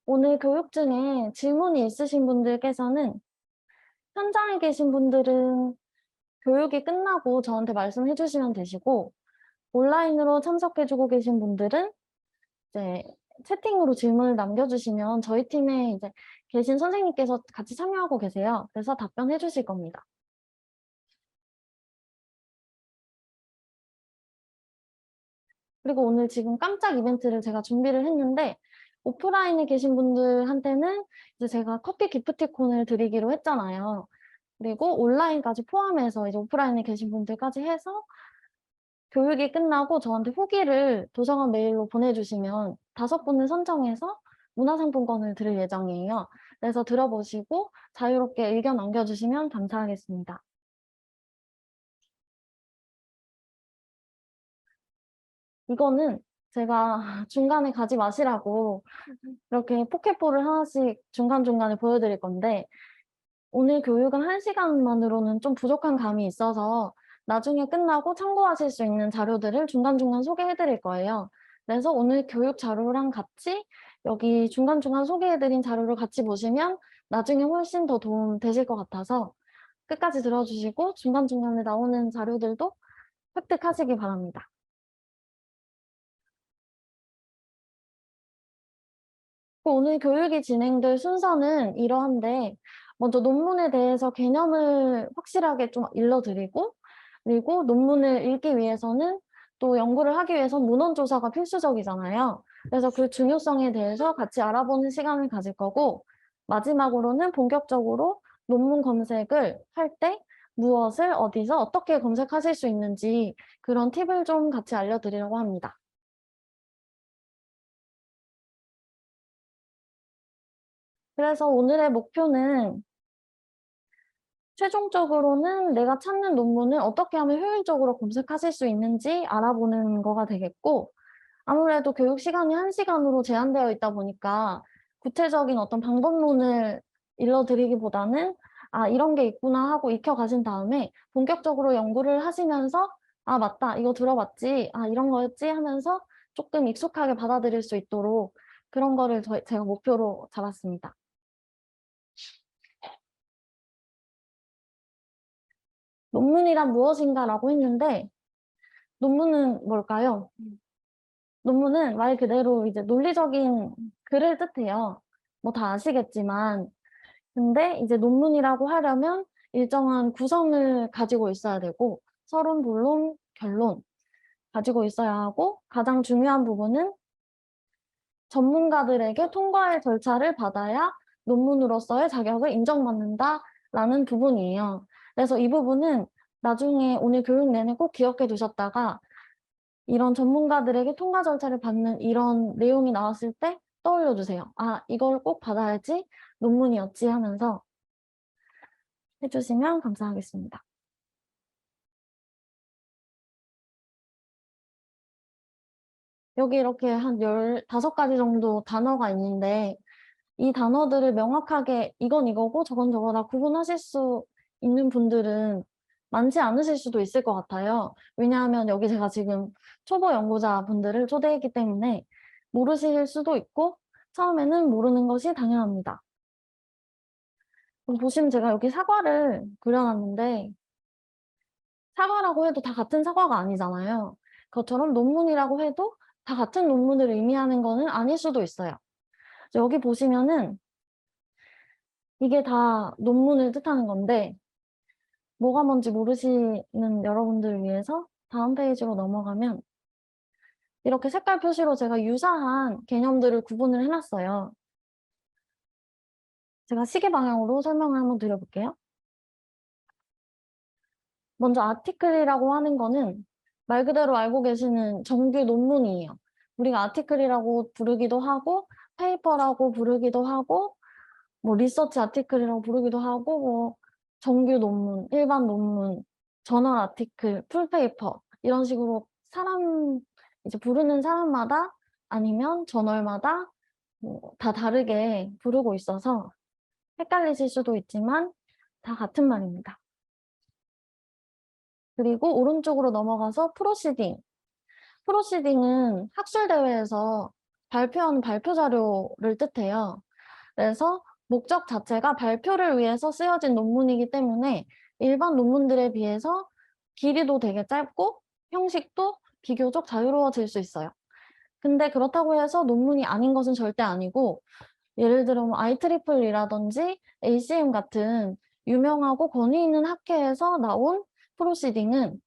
오늘 교육 중에 질문이 있으신 분들께서는 현장에 계신 분들은 교육이 끝나고 저한테 말씀해 주시면 되시고, 온라인으로 참석해 주고 계신 분들은 이제 채팅으로 질문을 남겨주시면 저희 팀에 이제 계신 선생님께서 같이 참여하고 계세요. 그래서 답변해 주실 겁니다. 그리고 오늘 지금 깜짝 이벤트를 제가 준비를 했는데, 오프라인에 계신 분들한테는 이제 제가 커피 기프티콘을 드리기로 했잖아요. 그리고 온라인까지 포함해서 이제 오프라인에 계신 분들까지 해서 교육이 끝나고 저한테 후기를 도서관 메일로 보내주시면 5분을 선정해서 문화상품권을 드릴 예정이에요. 그래서 들어보시고 자유롭게 의견 남겨주시면 감사하겠습니다. 이거는 제가 중간에 가지 마시라고 이렇게 포켓볼을 하나씩 중간중간에 보여드릴 건데, 오늘 교육은 1시간만으로는 좀 부족한 감이 있어서 나중에 끝나고 참고하실 수 있는 자료들을 중간중간 소개해 드릴 거예요. 그래서 오늘 교육 자료랑 같이 여기 중간중간 소개해 드린 자료를 같이 보시면 나중에 훨씬 더 도움 되실 것 같아서 끝까지 들어주시고 중간중간에 나오는 자료들도 획득하시기 바랍니다. 오늘 교육이 진행될 순서는 이러한데, 먼저 논문에 대해서 개념을 확실하게 좀 일러드리고, 그리고 논문을 읽기 위해서는 또 연구를 하기 위해서 문헌 조사가 필수적이잖아요. 그래서 그 중요성에 대해서 같이 알아보는 시간을 가질 거고, 마지막으로는 본격적으로 논문 검색을 할 때 무엇을 어디서 어떻게 검색하실 수 있는지 그런 팁을 좀 같이 알려드리려고 합니다. 그래서 오늘의 목표는 최종적으로는 내가 찾는 논문을 어떻게 하면 효율적으로 검색하실 수 있는지 알아보는 거가 되겠고, 아무래도 교육 시간이 1시간으로 제한되어 있다 보니까 구체적인 어떤 방법론을 일러드리기보다는 아, 이런 게 있구나 하고 익혀가신 다음에 본격적으로 연구를 하시면서 아, 맞다. 이거 들어봤지. 아, 이런 거였지 하면서 조금 익숙하게 받아들일 수 있도록 그런 거를 제가 목표로 잡았습니다. 논문이란 무엇인가라고 했는데, 논문은 뭘까요? 논문은 말 그대로 이제 논리적인 글을 뜻해요. 뭐 다 아시겠지만. 근데 이제 논문이라고 하려면 일정한 구성을 가지고 있어야 되고, 서론, 본론, 결론 가지고 있어야 하고, 가장 중요한 부분은 전문가들에게 통과의 절차를 받아야 논문으로서의 자격을 인정받는다라는 부분이에요. 그래서 이 부분은 나중에 오늘 교육 내내 꼭 기억해 두셨다가 이런 전문가들에게 통과 절차를 받는 이런 내용이 나왔을 때 떠올려 주세요. 아, 이걸 꼭 받아야지 논문이었지 하면서 해주시면 감사하겠습니다. 여기 이렇게 한 15가지 정도 단어가 있는데 이 단어들을 명확하게 이건 이거고 저건 저거다 구분하실 수 있는 분들은 많지 않으실 수도 있을 것 같아요. 왜냐하면 여기 제가 지금 초보 연구자분들을 초대했기 때문에 모르실 수도 있고 처음에는 모르는 것이 당연합니다. 보시면 제가 여기 사과를 그려놨는데 사과라고 해도 다 같은 사과가 아니잖아요. 그것처럼 논문이라고 해도 다 같은 논문을 의미하는 거는 아닐 수도 있어요. 여기 보시면은 이게 다 논문을 뜻하는 건데 뭐가 뭔지 모르시는 여러분들을 위해서 다음 페이지로 넘어가면 이렇게 색깔 표시로 제가 유사한 개념들을 구분을 해놨어요. 제가 시계 방향으로 설명을 한번 드려볼게요. 먼저 아티클이라고 하는 거는 말 그대로 알고 계시는 정규 논문이에요. 우리가 아티클이라고 부르기도 하고 페이퍼라고 부르기도 하고 뭐 리서치 아티클이라고 부르기도 하고 뭐 정규 논문, 일반 논문, 저널 아티클, 풀페이퍼 이런 식으로 이제 부르는 사람마다 아니면 저널마다 뭐다 다르게 부르고 있어서 헷갈리실 수도 있지만 다 같은 말입니다. 그리고 오른쪽으로 넘어가서 프로시딩. 프로시딩은 학술대회에서 발표하는 발표 자료를 뜻해요. 그래서 목적 자체가 발표를 위해서 쓰여진 논문이기 때문에 일반 논문들에 비해서 길이도 되게 짧고 형식도 비교적 자유로워질 수 있어요. 근데 그렇다고 해서 논문이 아닌 것은 절대 아니고, 예를 들어 뭐 IEEE라든지 ACM 같은 유명하고 권위 있는 학회에서 나온 프로시딩은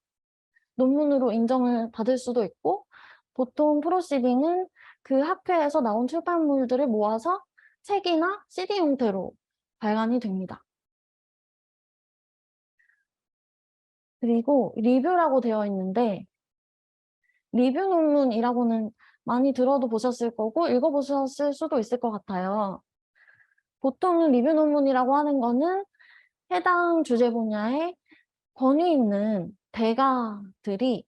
논문으로 인정을 받을 수도 있고, 보통 프로시딩은 그 학회에서 나온 출판물들을 모아서 책이나 CD 형태로 발간이 됩니다. 그리고 리뷰라고 되어 있는데, 리뷰 논문이라고는 많이 들어도 보셨을 거고 읽어보셨을 수도 있을 것 같아요. 보통은 리뷰 논문이라고 하는 거는 해당 주제 분야에 권위 있는 대가들이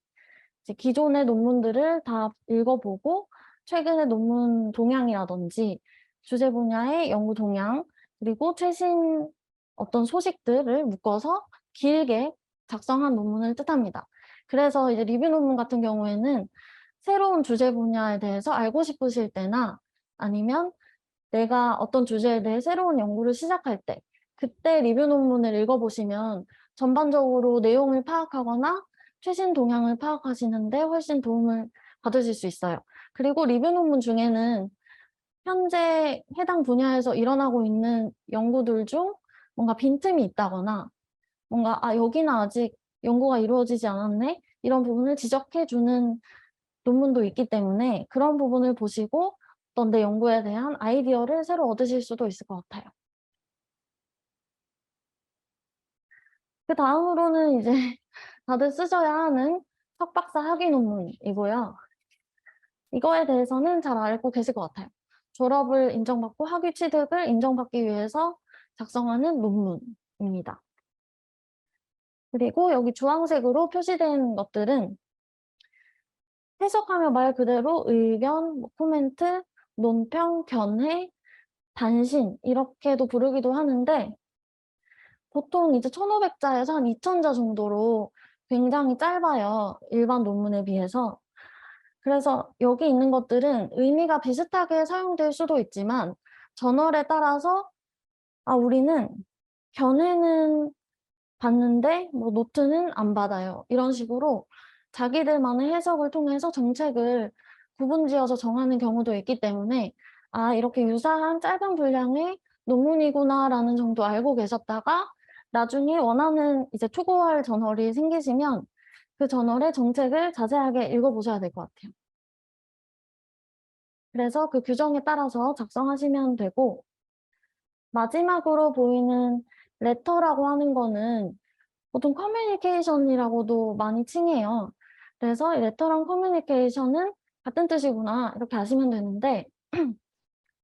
이제 기존의 논문들을 다 읽어보고 최근의 논문 동향이라든지 주제 분야의 연구 동향, 그리고 최신 어떤 소식들을 묶어서 길게 작성한 논문을 뜻합니다. 그래서 이제 리뷰 논문 같은 경우에는 새로운 주제 분야에 대해서 알고 싶으실 때나 아니면 내가 어떤 주제에 대해 새로운 연구를 시작할 때, 그때 리뷰 논문을 읽어보시면 전반적으로 내용을 파악하거나 최신 동향을 파악하시는데 훨씬 도움을 받으실 수 있어요. 그리고 리뷰 논문 중에는 현재 해당 분야에서 일어나고 있는 연구들 중 뭔가 빈틈이 있다거나 뭔가 여기는 아직 연구가 이루어지지 않았네? 이런 부분을 지적해주는 논문도 있기 때문에 그런 부분을 보시고 어떤 내 연구에 대한 아이디어를 새로 얻으실 수도 있을 것 같아요. 그 다음으로는 이제 다들 쓰셔야 하는 석박사 학위 논문이고요. 이거에 대해서는 잘 알고 계실 것 같아요. 졸업을 인정받고 학위 취득을 인정받기 위해서 작성하는 논문입니다. 그리고 여기 주황색으로 표시된 것들은 해석하며 말 그대로 의견, 코멘트, 논평, 견해, 단신 이렇게도 부르기도 하는데, 보통 이제 1,500자에서 한 2,000자 정도로 굉장히 짧아요. 일반 논문에 비해서. 그래서 여기 있는 것들은 의미가 비슷하게 사용될 수도 있지만 저널에 따라서 우리는 견해는 받는데 뭐 노트는 안 받아요. 이런 식으로 자기들만의 해석을 통해서 정책을 구분지어서 정하는 경우도 있기 때문에 이렇게 유사한 짧은 분량의 논문이구나라는 정도 알고 계셨다가 나중에 원하는 이제 투고할 저널이 생기시면 그 저널의 정책을 자세하게 읽어보셔야 될 것 같아요. 그래서 그 규정에 따라서 작성하시면 되고, 마지막으로 보이는 레터라고 하는 거는 보통 커뮤니케이션이라고도 많이 칭해요. 그래서 이 레터랑 커뮤니케이션은 같은 뜻이구나 이렇게 아시면 되는데,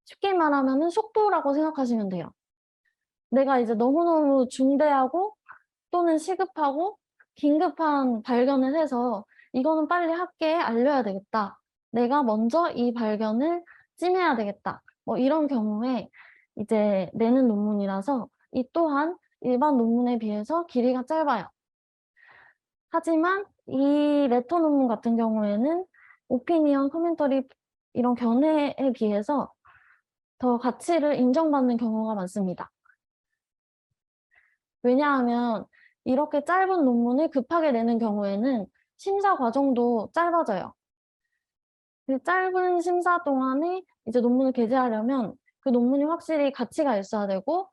쉽게 말하면 속도라고 생각하시면 돼요. 내가 이제 너무너무 중대하고 또는 시급하고 긴급한 발견을 해서 이거는 빨리 학계에 알려야 되겠다. 내가 먼저 이 발견을 찜해야 되겠다. 뭐 이런 경우에 이제 내는 논문이라서 이 또한 일반 논문에 비해서 길이가 짧아요. 하지만 이 레터 논문 같은 경우에는 오피니언, 코멘터리 이런 견해에 비해서 더 가치를 인정받는 경우가 많습니다. 왜냐하면 이렇게 짧은 논문을 급하게 내는 경우에는 심사 과정도 짧아져요. 그 짧은 심사 동안에 이제 논문을 게재하려면 그 논문이 확실히 가치가 있어야 되고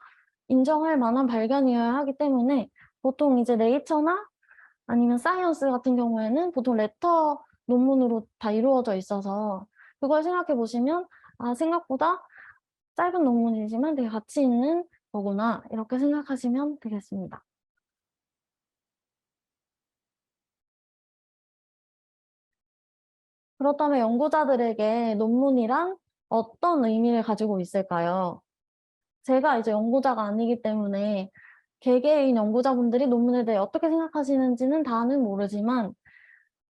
인정할 만한 발견이어야 하기 때문에 보통 이제 네이처나 아니면 사이언스 같은 경우에는 보통 레터 논문으로 다 이루어져 있어서 그걸 생각해 보시면 생각보다 짧은 논문이지만 되게 가치 있는 거구나 이렇게 생각하시면 되겠습니다. 그렇다면 연구자들에게 논문이란 어떤 의미를 가지고 있을까요? 제가 이제 연구자가 아니기 때문에 개개인 연구자분들이 논문에 대해 어떻게 생각하시는지는 다는 모르지만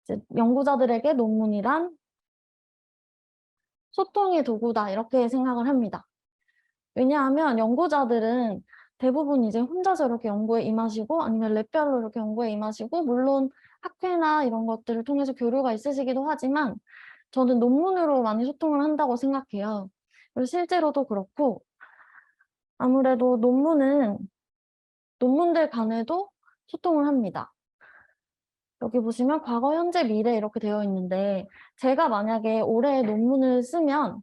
이제 연구자들에게 논문이란 소통의 도구다 이렇게 생각을 합니다. 왜냐하면 연구자들은 대부분 이제 혼자서 이렇게 연구에 임하시고 아니면 랩별로 이렇게 연구에 임하시고 물론 학회나 이런 것들을 통해서 교류가 있으시기도 하지만 저는 논문으로 많이 소통을 한다고 생각해요. 그리고 실제로도 그렇고 아무래도 논문들 간에도 소통을 합니다. 여기 보시면 과거, 현재, 미래 이렇게 되어 있는데 제가 만약에 올해 논문을 쓰면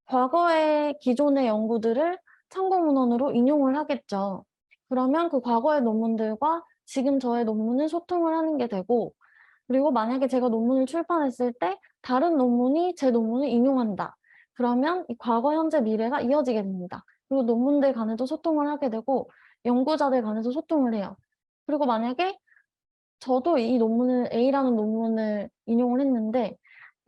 과거의 기존의 연구들을 참고 문헌으로 인용을 하겠죠. 그러면 그 과거의 논문들과 지금 저의 논문은 소통을 하는 게 되고 그리고 만약에 제가 논문을 출판했을 때 다른 논문이 제 논문을 인용한다. 그러면 이 과거, 현재, 미래가 이어지게 됩니다. 그리고 논문들 간에도 소통을 하게 되고 연구자들 간에도 소통을 해요. 그리고 만약에 저도 이 논문을 A라는 논문을 인용을 했는데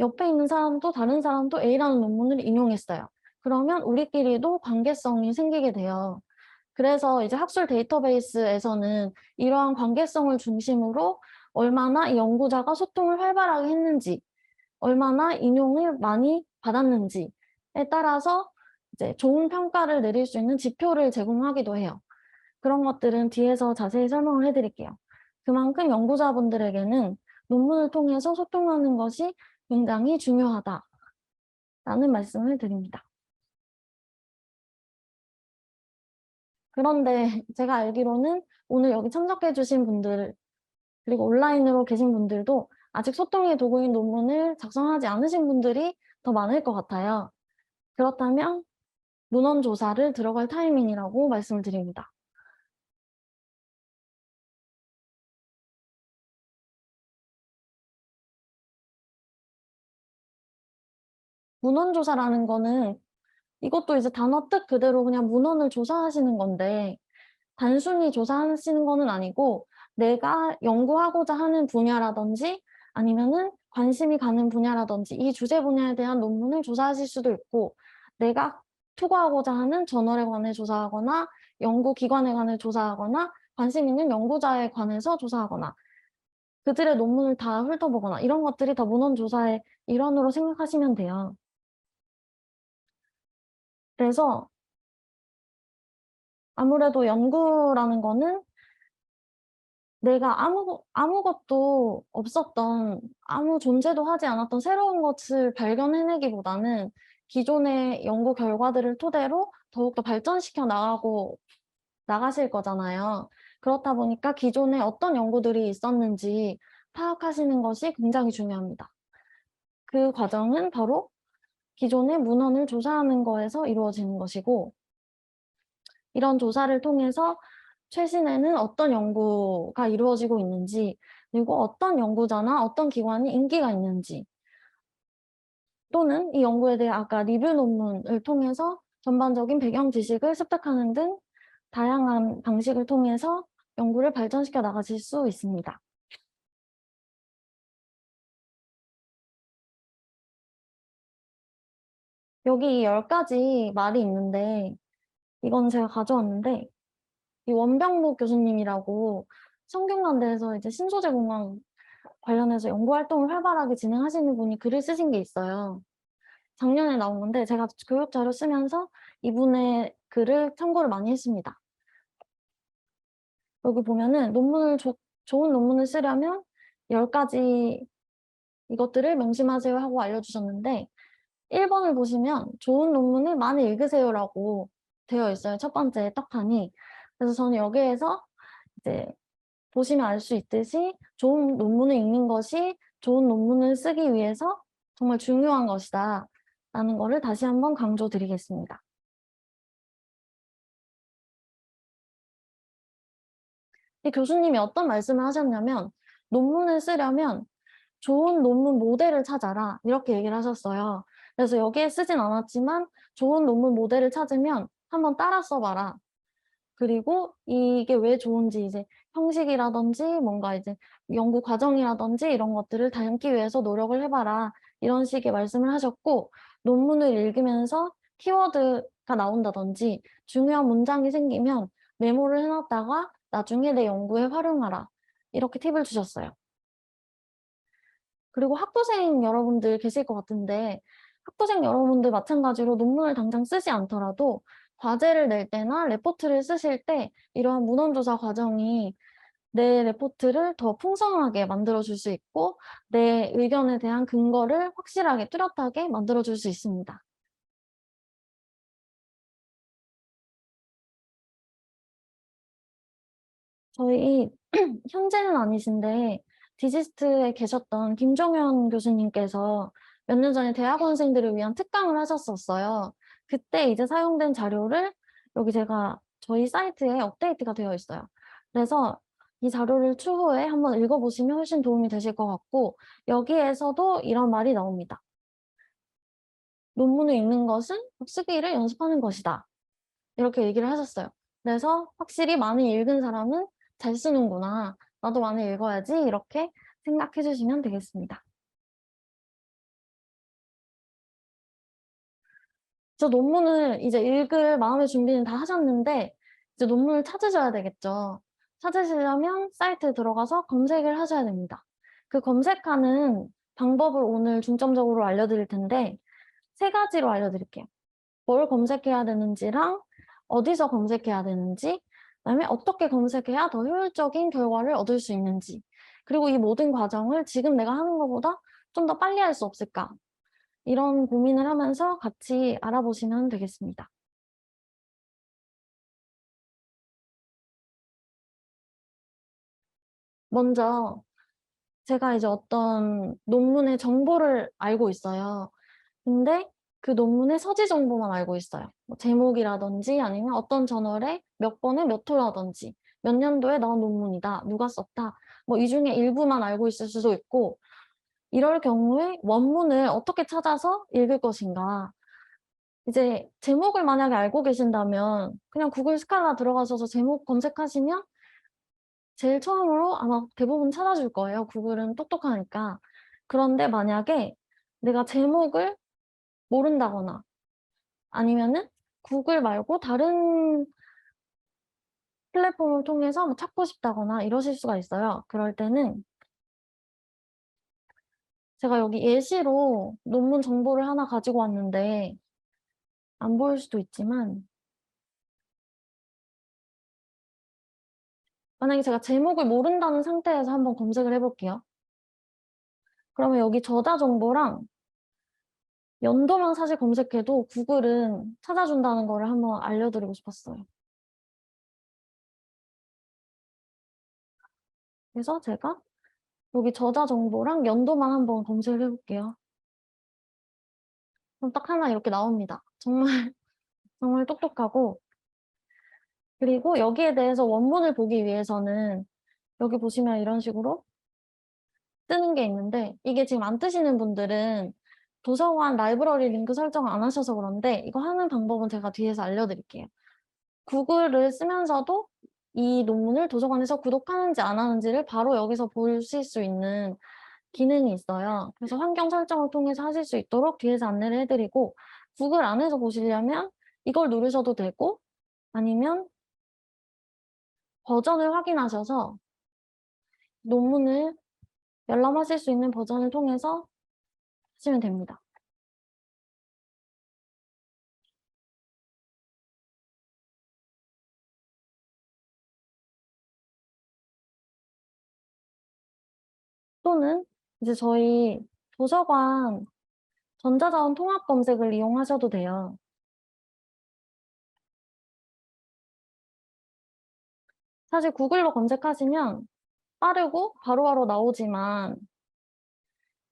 옆에 있는 사람도 다른 사람도 A라는 논문을 인용했어요. 그러면 우리끼리도 관계성이 생기게 돼요. 그래서 이제 학술 데이터베이스에서는 이러한 관계성을 중심으로 얼마나 이 연구자가 소통을 활발하게 했는지, 얼마나 인용을 많이 받았는지에 따라서 이제 좋은 평가를 내릴 수 있는 지표를 제공하기도 해요. 그런 것들은 뒤에서 자세히 설명을 해드릴게요. 그만큼 연구자분들에게는 논문을 통해서 소통하는 것이 굉장히 중요하다라는 말씀을 드립니다. 그런데 제가 알기로는 오늘 여기 참석해 주신 분들 그리고 온라인으로 계신 분들도 아직 소통의 도구인 논문을 작성하지 않으신 분들이 더 많을 것 같아요. 그렇다면 문헌 조사를 들어갈 타이밍이라고 말씀을 드립니다. 문헌 조사라는 거는 이것도 이제 단어 뜻 그대로 그냥 문헌을 조사하시는 건데 단순히 조사하시는 거는 아니고 내가 연구하고자 하는 분야라든지 아니면은 관심이 가는 분야라든지 이 주제 분야에 대한 논문을 조사하실 수도 있고 내가 투고하고자 하는 저널에 관해 조사하거나 연구기관에 관해 조사하거나 관심 있는 연구자에 관해서 조사하거나 그들의 논문을 다 훑어보거나 이런 것들이 다 문헌 조사의 일환으로 생각하시면 돼요. 그래서 아무래도 연구라는 거는 내가 아무것도 없었던 아무 존재도 하지 않았던 새로운 것을 발견해내기보다는 기존의 연구 결과들을 토대로 더욱더 발전시켜 나가실 거잖아요. 그렇다 보니까 기존에 어떤 연구들이 있었는지 파악하시는 것이 굉장히 중요합니다. 그 과정은 바로 기존의 문헌을 조사하는 거에서 이루어지는 것이고 이런 조사를 통해서 최신에는 어떤 연구가 이루어지고 있는지 그리고 어떤 연구자나 어떤 기관이 인기가 있는지 또는 이 연구에 대해 아까 리뷰 논문을 통해서 전반적인 배경 지식을 습득하는 등 다양한 방식을 통해서 연구를 발전시켜 나가실 수 있습니다. 여기 10가지 말이 있는데 이건 제가 가져왔는데 이 원병무 교수님이라고 성균관대에서 이제 신소재 공학 관련해서 연구 활동을 활발하게 진행하시는 분이 글을 쓰신 게 있어요. 작년에 나온 건데 제가 교육 자료 쓰면서 이분의 글을 참고를 많이 했습니다. 여기 보면은 좋은 논문을 쓰려면 10가지 이것들을 명심하세요 하고 알려주셨는데 1번을 보시면 좋은 논문을 많이 읽으세요라고 되어 있어요. 첫 번째 떡하니. 그래서 저는 여기에서 이제 보시면 알 수 있듯이 좋은 논문을 읽는 것이 좋은 논문을 쓰기 위해서 정말 중요한 것이다 라는 거를 다시 한번 강조드리겠습니다. 이 교수님이 어떤 말씀을 하셨냐면 논문을 쓰려면 좋은 논문 모델을 찾아라 이렇게 얘기를 하셨어요. 그래서 여기에 쓰진 않았지만 좋은 논문 모델을 찾으면 한번 따라 써봐라. 그리고 이게 왜 좋은지 이제 형식이라든지 뭔가 이제 연구 과정이라든지 이런 것들을 담기 위해서 노력을 해봐라. 이런 식의 말씀을 하셨고 논문을 읽으면서 키워드가 나온다든지 중요한 문장이 생기면 메모를 해놨다가 나중에 내 연구에 활용하라. 이렇게 팁을 주셨어요. 그리고 학부생 여러분들 계실 것 같은데 학부생 여러분들 마찬가지로 논문을 당장 쓰지 않더라도 과제를 낼 때나 레포트를 쓰실 때 이러한 문헌조사 과정이 내 레포트를 더 풍성하게 만들어 줄 수 있고 내 의견에 대한 근거를 확실하게 뚜렷하게 만들어 줄 수 있습니다. 저희 현재는 아니신데 디지스트에 계셨던 김종현 교수님께서 몇 년 전에 대학원생들을 위한 특강을 하셨었어요. 그때 이제 사용된 자료를 여기 제가 저희 사이트에 업데이트가 되어 있어요. 그래서 이 자료를 추후에 한번 읽어보시면 훨씬 도움이 되실 것 같고 여기에서도 이런 말이 나옵니다. 논문을 읽는 것은 쓰기를 연습하는 것이다. 이렇게 얘기를 하셨어요. 그래서 확실히 많이 읽은 사람은 잘 쓰는구나. 나도 많이 읽어야지. 이렇게 생각해 주시면 되겠습니다. 저 논문을 이제 읽을 마음의 준비는 다 하셨는데 이제 논문을 찾으셔야 되겠죠. 찾으시려면 사이트에 들어가서 검색을 하셔야 됩니다. 그 검색하는 방법을 오늘 중점적으로 알려드릴 텐데 세 가지로 알려드릴게요. 뭘 검색해야 되는지랑 어디서 검색해야 되는지, 그다음에 어떻게 검색해야 더 효율적인 결과를 얻을 수 있는지, 그리고 이 모든 과정을 지금 내가 하는 것보다 좀 더 빨리 할 수 없을까? 이런 고민을 하면서 같이 알아보시면 되겠습니다. 먼저 제가 이제 어떤 논문의 정보를 알고 있어요. 근데 그 논문의 서지 정보만 알고 있어요. 뭐 제목이라든지 아니면 어떤 저널에 몇 번에 몇 호라든지 몇 년도에 나온 논문이다. 누가 썼다. 뭐 이 중에 일부만 알고 있을 수도 있고 이럴 경우에 원문을 어떻게 찾아서 읽을 것인가. 이제 제목을 만약에 알고 계신다면 그냥 구글 스칼라 들어가셔서 제목 검색하시면 제일 처음으로 아마 대부분 찾아줄 거예요. 구글은 똑똑하니까. 그런데 만약에 내가 제목을 모른다거나 아니면은 구글 말고 다른 플랫폼을 통해서 뭐 찾고 싶다거나 이러실 수가 있어요. 그럴 때는 제가 여기 예시로 논문 정보를 하나 가지고 왔는데 안 보일 수도 있지만 만약에 제가 제목을 모른다는 상태에서 한번 검색을 해볼게요. 그러면 여기 저자 정보랑 연도만 사실 검색해도 구글은 찾아준다는 거를 한번 알려드리고 싶었어요. 그래서 제가 여기 저자 정보랑 연도만 한번 검색을 해볼게요. 그럼 딱 하나 이렇게 나옵니다. 정말 정말 똑똑하고 그리고 여기에 대해서 원문을 보기 위해서는 여기 보시면 이런 식으로 뜨는 게 있는데 이게 지금 안 뜨시는 분들은 도서관 라이브러리 링크 설정 안 하셔서 그런데 이거 하는 방법은 제가 뒤에서 알려드릴게요. 구글을 쓰면서도 이 논문을 도서관에서 구독하는지 안 하는지를 바로 여기서 보실 수 있는 기능이 있어요. 그래서 환경 설정을 통해서 하실 수 있도록 뒤에서 안내를 해드리고 구글 안에서 보시려면 이걸 누르셔도 되고 아니면 버전을 확인하셔서 논문을 열람하실 수 있는 버전을 통해서 하시면 됩니다. 또는 이제 저희 도서관 전자자원 통합 검색을 이용하셔도 돼요. 사실 구글로 검색하시면 빠르고 바로바로 나오지만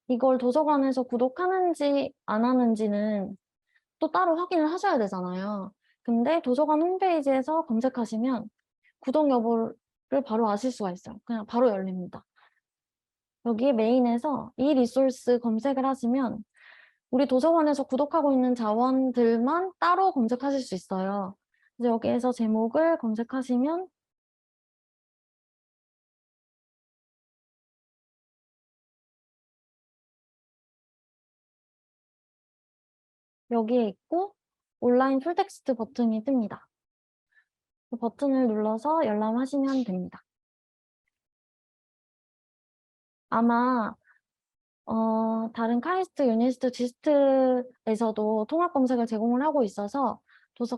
이걸 도서관에서 구독하는지 안 하는지는 또 따로 확인을 하셔야 되잖아요. 근데 도서관 홈페이지에서 검색하시면 구독 여부를 바로 아실 수가 있어요. 그냥 바로 열립니다. 여기 메인에서 이 리소스 검색을 하시면 우리 도서관에서 구독하고 있는 자원들만 따로 검색하실 수 있어요. 그래서 여기에서 제목을 검색하시면 여기에 있고 온라인 풀텍스트 버튼이 뜹니다. 그 버튼을 눌러서 열람하시면 됩니다. 아마 다른 카이스트, 유니스트, 지스트에서도 통합 검색을 제공을 하고 있어서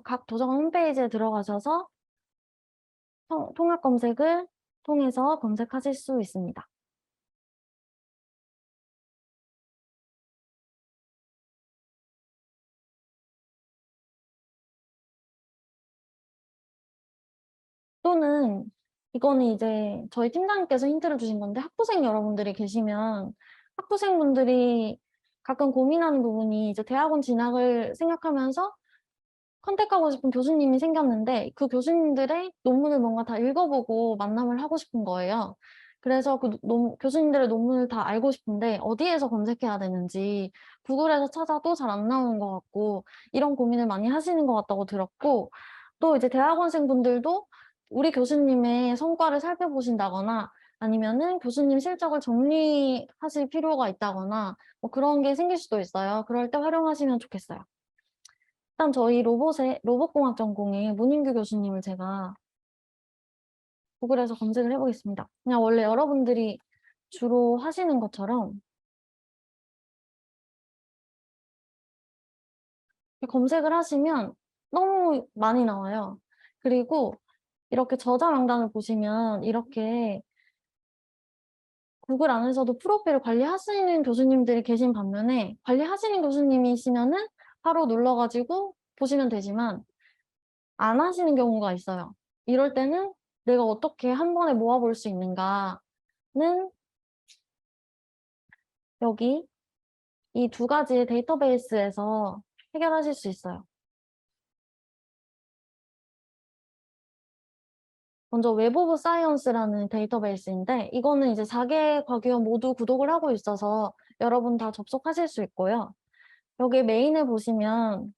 각 도서관 홈페이지에 들어가셔서 통합 검색을 통해서 검색하실 수 있습니다. 또는 이거는 이제 저희 팀장님께서 힌트를 주신 건데 학부생 여러분들이 계시면 학부생분들이 가끔 고민하는 부분이 이제 대학원 진학을 생각하면서 컨택하고 싶은 교수님이 생겼는데 그 교수님들의 논문을 뭔가 다 읽어보고 만남을 하고 싶은 거예요. 그래서 교수님들의 논문을 다 알고 싶은데 어디에서 검색해야 되는지 구글에서 찾아도 잘 안 나오는 것 같고 이런 고민을 많이 하시는 것 같다고 들었고 또 이제 대학원생분들도 우리 교수님의 성과를 살펴보신다거나 아니면은 교수님 실적을 정리하실 필요가 있다거나 뭐 그런 게 생길 수도 있어요. 그럴 때 활용하시면 좋겠어요. 일단 저희 로봇공학 전공의 문인규 교수님을 제가 구글에서 검색을 해보겠습니다. 그냥 원래 여러분들이 주로 하시는 것처럼 검색을 하시면 너무 많이 나와요. 그리고 이렇게 저자 명단을 보시면 이렇게 구글 안에서도 프로필을 관리하시는 교수님들이 계신 반면에 관리하시는 교수님이시면은 바로 눌러가지고 보시면 되지만 안 하시는 경우가 있어요. 이럴 때는 내가 어떻게 한 번에 모아볼 수 있는가는 여기 이 두 가지의 데이터베이스에서 해결하실 수 있어요. 먼저 웹 오브 사이언스라는 데이터베이스인데 이거는 이제 4개 과기원 모두 구독을 하고 있어서 여러분 다 접속하실 수 있고요. 여기 메인에 보시면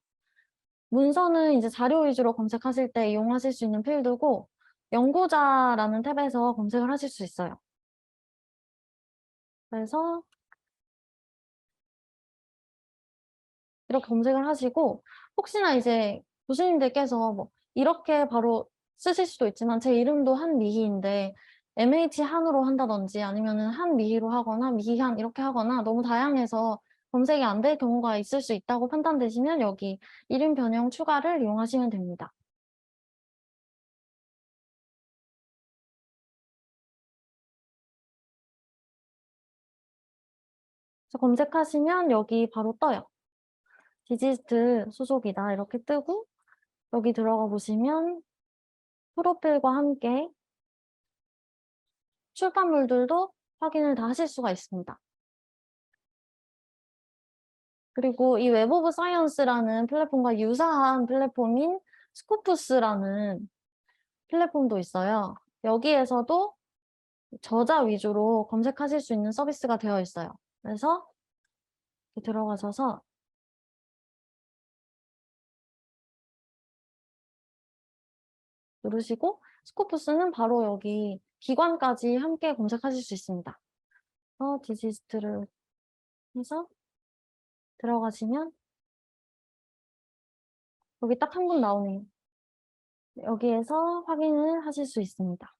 문서는 이제 자료 위주로 검색하실 때 이용하실 수 있는 필드고 연구자라는 탭에서 검색을 하실 수 있어요. 그래서 이렇게 검색을 하시고 혹시나 이제 교수님들께서 뭐 이렇게 바로 쓰실 수도 있지만 제 이름도 한미희인데 MH 한으로 한다든지 아니면은 한미희로 하거나 미희한 이렇게 하거나 너무 다양해서 검색이 안 될 경우가 있을 수 있다고 판단되시면 여기 이름 변형 추가를 이용하시면 됩니다. 그래서 검색하시면 여기 바로 떠요. 디지스트 소속이다 이렇게 뜨고 여기 들어가 보시면 프로필과 함께 출판물들도 확인을 다 하실 수가 있습니다. 그리고 이 웹 오브 사이언스라는 플랫폼과 유사한 플랫폼인 스코푸스라는 플랫폼도 있어요. 여기에서도 저자 위주로 검색하실 수 있는 서비스가 되어 있어요. 그래서 들어가셔서 누르시고 스코푸스는 바로 여기 기관까지 함께 검색하실 수 있습니다. 디지스트를 해서 들어가시면 여기 딱 한 분 나오네요. 여기에서 확인을 하실 수 있습니다.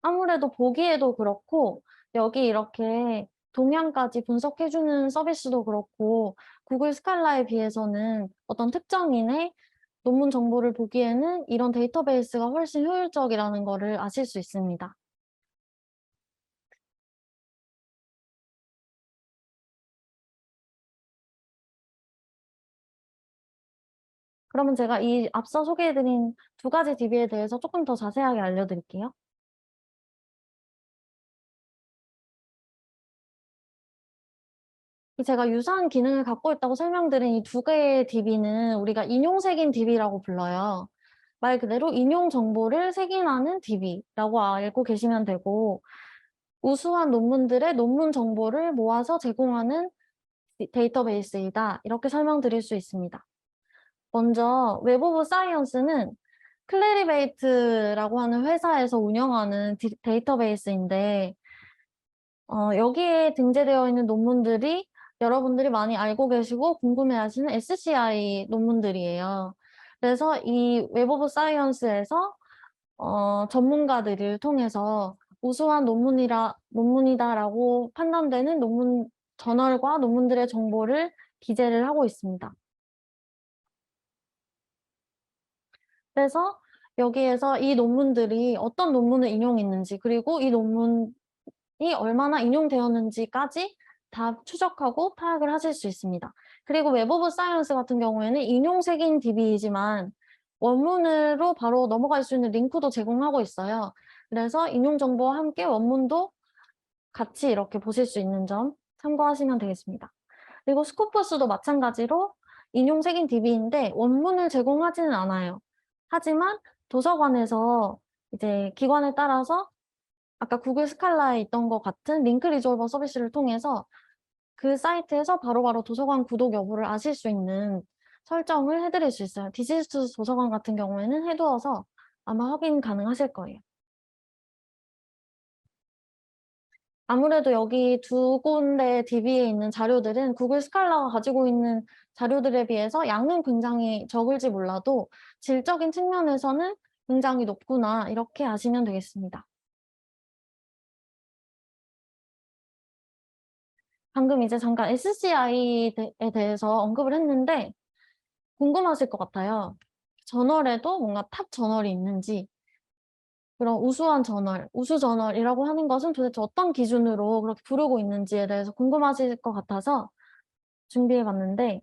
아무래도 보기에도 그렇고 여기 이렇게 동향까지 분석해주는 서비스도 그렇고 구글 스칼라에 비해서는 어떤 특정인의 논문 정보를 보기에는 이런 데이터베이스가 훨씬 효율적이라는 것을 아실 수 있습니다. 그러면 제가 이 앞서 소개해드린 두 가지 DB에 대해서 조금 더 자세하게 알려드릴게요. 제가 유사한 기능을 갖고 있다고 설명드린 이 두 개의 DB는 우리가 인용색인 DB라고 불러요. 말 그대로 인용 정보를 색인하는 DB라고 알고 계시면 되고 우수한 논문들의 논문 정보를 모아서 제공하는 데이터베이스이다. 이렇게 설명드릴 수 있습니다. 먼저 웹 오브 사이언스는 클래리베이트라고 하는 회사에서 운영하는 데이터베이스인데 여기에 등재되어 있는 논문들이 여러분들이 많이 알고 계시고 궁금해하시는 SCI 논문들이에요. 그래서 이 웹 오브 사이언스에서 전문가들을 통해서 우수한 논문이다라고 판단되는 논문 저널과 논문들의 정보를 기재를 하고 있습니다. 그래서 여기에서 이 논문들이 어떤 논문을 인용했는지, 그리고 이 논문이 얼마나 인용되었는지까지 다 추적하고 파악을 하실 수 있습니다. 그리고 웹 오브 사이언스 같은 경우에는 인용색인 DB이지만 원문으로 바로 넘어갈 수 있는 링크도 제공하고 있어요. 그래서 인용 정보와 함께 원문도 같이 이렇게 보실 수 있는 점 참고하시면 되겠습니다. 그리고 스코퍼스도 마찬가지로 인용색인 DB인데 원문을 제공하지는 않아요. 하지만 도서관에서 이제 기관에 따라서 아까 구글 스칼라에 있던 것 같은 링크 리졸버 서비스를 통해서 그 사이트에서 바로바로 도서관 구독 여부를 아실 수 있는 설정을 해드릴 수 있어요. 디지털 도서관 같은 경우에는 해두어서 아마 확인 가능하실 거예요. 아무래도 여기 두 군데 DB에 있는 자료들은 구글 스칼라가 가지고 있는 자료들에 비해서 양은 굉장히 적을지 몰라도 질적인 측면에서는 굉장히 높구나 이렇게 아시면 되겠습니다. 방금 이제 잠깐 SCI에 대해서 언급을 했는데 궁금하실 것 같아요. 저널에도 뭔가 탑 저널이 있는지, 그런 우수한 저널, 우수 저널이라고 하는 것은 도대체 어떤 기준으로 그렇게 부르고 있는지에 대해서 궁금하실 것 같아서 준비해 봤는데,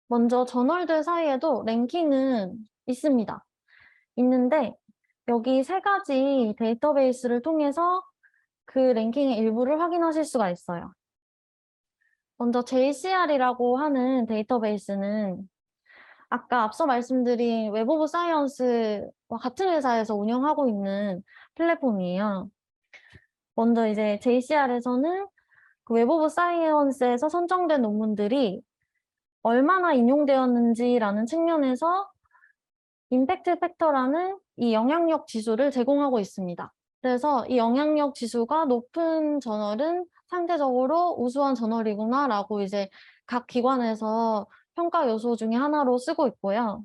먼저 저널들 사이에도 랭킹은 있습니다. 있는데 여기 세 가지 데이터베이스를 통해서 그 랭킹의 일부를 확인하실 수가 있어요. 먼저 JCR이라고 하는 데이터베이스는 아까 앞서 말씀드린 웹 오브 사이언스와 같은 회사에서 운영하고 있는 플랫폼이에요. 먼저 이제 JCR에서는 그 웹 오브 사이언스에서 선정된 논문들이 얼마나 인용되었는지라는 측면에서 임팩트 팩터라는 이 영향력 지수를 제공하고 있습니다. 그래서 이 영향력 지수가 높은 저널은 상대적으로 우수한 저널이구나라고 이제 각 기관에서 평가 요소 중에 하나로 쓰고 있고요.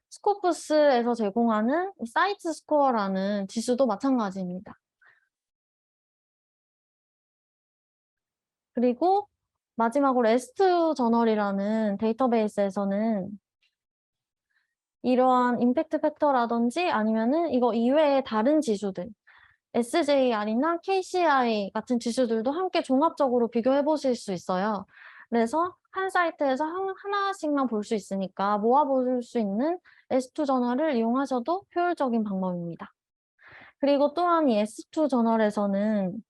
스코프스에서 제공하는 사이트 스코어라는 지수도 마찬가지입니다. 그리고 마지막으로 S2 저널이라는 데이터베이스에서는 이러한 임팩트 팩터라든지 아니면은 이거 이외의 다른 지수들, SJR이나 KCI 같은 지수들도 함께 종합적으로 비교해 보실 수 있어요. 그래서 한 사이트에서 하나씩만 볼 수 있으니까 모아볼 수 있는 S2 저널을 이용하셔도 효율적인 방법입니다. 그리고 또한 이 S2 저널에서는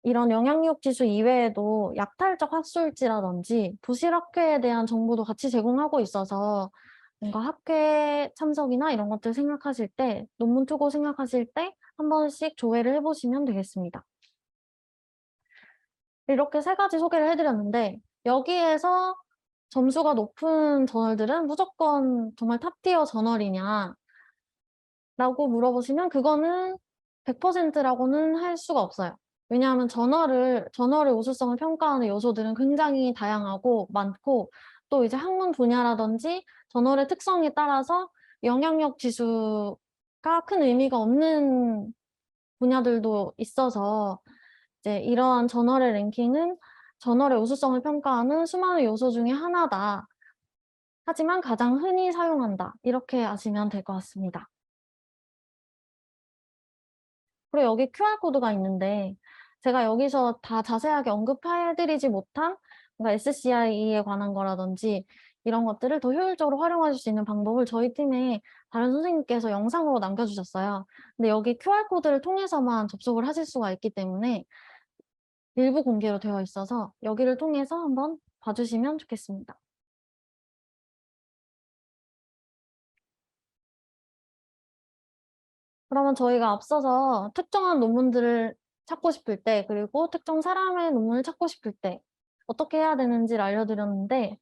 이런 영향력 지수 이외에도 약탈적 학술지라든지 부실 학회에 대한 정보도 같이 제공하고 있어서 뭔가 학회 참석이나 이런 것들 생각하실 때, 논문 투고 생각하실 때 한 번씩 조회를 해보시면 되겠습니다. 이렇게 세 가지 소개를 해드렸는데 여기에서 점수가 높은 저널들은 무조건 정말 탑티어 저널이냐 라고 물어보시면 그거는 100%라고는 할 수가 없어요. 왜냐하면 저널의 우수성을 평가하는 요소들은 굉장히 다양하고 많고 또 이제 학문 분야라든지 저널의 특성에 따라서 영향력 지수가 큰 의미가 없는 분야들도 있어서 이제 이러한 저널의 랭킹은 저널의 우수성을 평가하는 수많은 요소 중에 하나다. 하지만 가장 흔히 사용한다. 이렇게 아시면 될 것 같습니다. 그리고 여기 QR코드가 있는데 제가 여기서 다 자세하게 언급해드리지 못한 뭔가 SCI에 관한 거라든지 이런 것들을 더 효율적으로 활용하실 수 있는 방법을 저희 팀의 다른 선생님께서 영상으로 남겨주셨어요. 근데 여기 QR코드를 통해서만 접속을 하실 수가 있기 때문에 일부 공개로 되어 있어서 여기를 통해서 한번 봐주시면 좋겠습니다. 그러면 저희가 앞서서 특정한 논문들을 찾고 싶을 때, 그리고 특정 사람의 논문을 찾고 싶을 때 어떻게 해야 되는지를 알려드렸는데,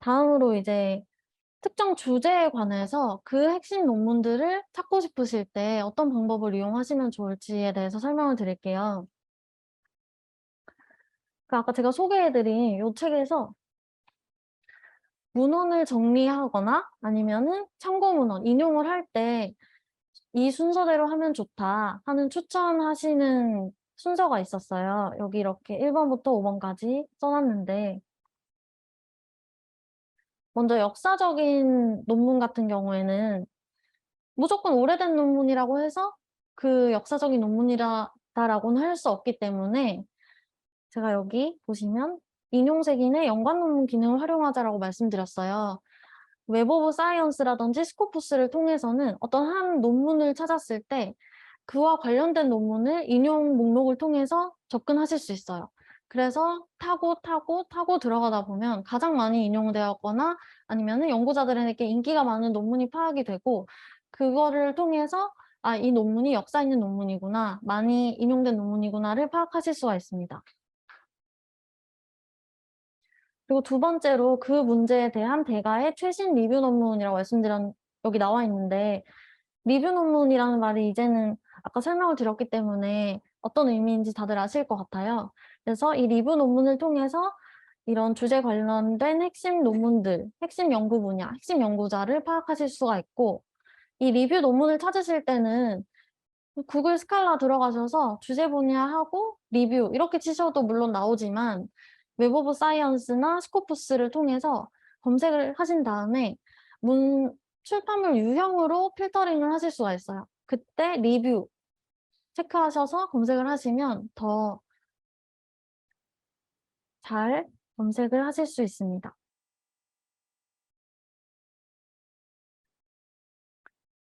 다음으로 이제 특정 주제에 관해서 그 핵심 논문들을 찾고 싶으실 때 어떤 방법을 이용하시면 좋을지에 대해서 설명을 드릴게요. 아까 제가 소개해드린 이 책에서 문헌을 정리하거나 아니면은 참고 문헌, 인용을 할 때 이 순서대로 하면 좋다 하는 추천하시는 순서가 있었어요. 여기 이렇게 1번부터 5번까지 써놨는데 먼저 역사적인 논문 같은 경우에는 무조건 오래된 논문이라고 해서 그 역사적인 논문이다라고는 할 수 없기 때문에 제가 여기 보시면 인용색인의 연관 논문 기능을 활용하자라고 말씀드렸어요. 웹 오브 사이언스라든지 스코푸스를 통해서는 어떤 한 논문을 찾았을 때 그와 관련된 논문을 인용 목록을 통해서 접근하실 수 있어요. 그래서 타고 들어가다 보면 가장 많이 인용되었거나 아니면은 연구자들에게 인기가 많은 논문이 파악이 되고 그거를 통해서 '아, 이 논문이 역사 있는 논문이구나. 많이 인용된 논문이구나.'를 파악하실 수가 있습니다. 그리고 두 번째로 그 문제에 대한 대가의 최신 리뷰 논문이라고 여기 나와 있는데 리뷰 논문이라는 말이 이제는 아까 설명을 드렸기 때문에 어떤 의미인지 다들 아실 것 같아요. 그래서 이 리뷰 논문을 통해서 이런 주제 관련된 핵심 논문들, 핵심 연구 분야, 핵심 연구자를 파악하실 수가 있고 이 리뷰 논문을 찾으실 때는 구글 스칼라 들어가셔서 주제 분야하고 리뷰 이렇게 치셔도 물론 나오지만 웹 오브 사이언스나 스코푸스를 통해서 검색을 하신 다음에 출판물 유형으로 필터링을 하실 수가 있어요. 그때 리뷰 체크하셔서 검색을 하시면 더 잘 검색을 하실 수 있습니다.